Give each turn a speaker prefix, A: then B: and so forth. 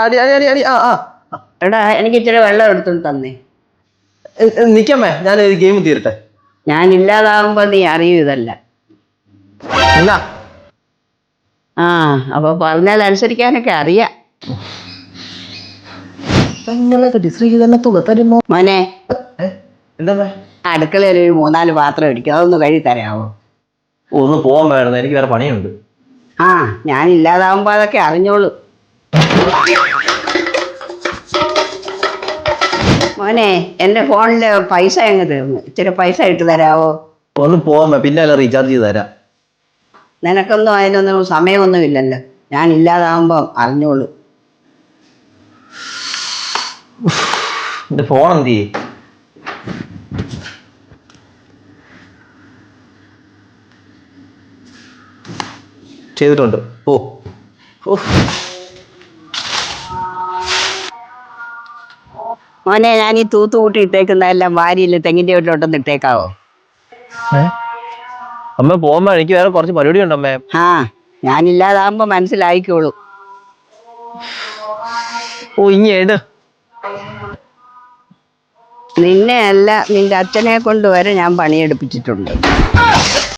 A: അടി അടി അടി അടി ആ ആ
B: എടാ എനിക്ക് ഇച്ചിരി വെള്ളം എടുത്തോണ്ട് തന്നേ.
A: നിക്കമ്മേ, ഞാൻ ഗെയിം തീരട്ടെ.
B: ഞാൻ ഇല്ലാതാവുമ്പോ നീ അറിയൂ ഇതല്ല.
A: എന്നാ
B: ആ അപ്പൊ പറഞ്ഞതനുസരിക്കാനൊക്കെ അറിയാം. മോനെ,
A: എന്താ
B: അടുക്കളയിൽ ഒരു 3-4 പാത്രം ഇരിക്കും, അതൊന്ന് കഴുകി തരാമോ?
A: ഒന്ന് പോവാൻ വേണം, എനിക്ക് വേറെ പണിയുണ്ട്.
B: ആ ഞാൻ ഇല്ലാതാവുമ്പോ അതൊക്കെ അറിഞ്ഞോളൂ. മോനെ, എൻ്റെ ഫോണില് പൈസ അങ്ങ് തീർന്നു, ഇച്ചിരി പൈസ ഇട്ട് തരാമോ?
A: ഒന്ന് പോവാൻ, പിന്നെ അല്ല റീചാർജ് ചെയ്ത് തരാം.
B: നിനക്കൊന്നും അതിനൊന്നും സമയമൊന്നും ഇല്ലല്ലോ, ഞാൻ ഇല്ലാതാവുമ്പോ അറിഞ്ഞോളൂ.
A: എന്റെ ഫോൺ എന്ത് ചെയ്യും? ചെയ്തിട്ടുണ്ട്. ഓ
B: മോനെ, ഞാൻ ഈ തൂത്തുകൂട്ടി ഇട്ടേക്കുന്നതെല്ലാം വാരിയിൽ തെങ്ങിൻ്റെ വീട്ടിലോട്ടൊന്ന് ഇട്ടേക്കാവോ?
A: അമ്മ പോകുമ്പോ എനിക്ക് വേറെ കുറച്ച് പരിപാടി ഉണ്ട് അമ്മേ.
B: ആ ഞാനില്ലാതാകുമ്പോ മനസ്സിലായിക്കോളൂ.
A: ഓ ഇങ്ങേട്
B: നിന്നെ അല്ല, നിന്റെ അച്ഛനെ കൊണ്ട് വരെ ഞാൻ പണിയെടുപ്പിച്ചിട്ടുണ്ട്.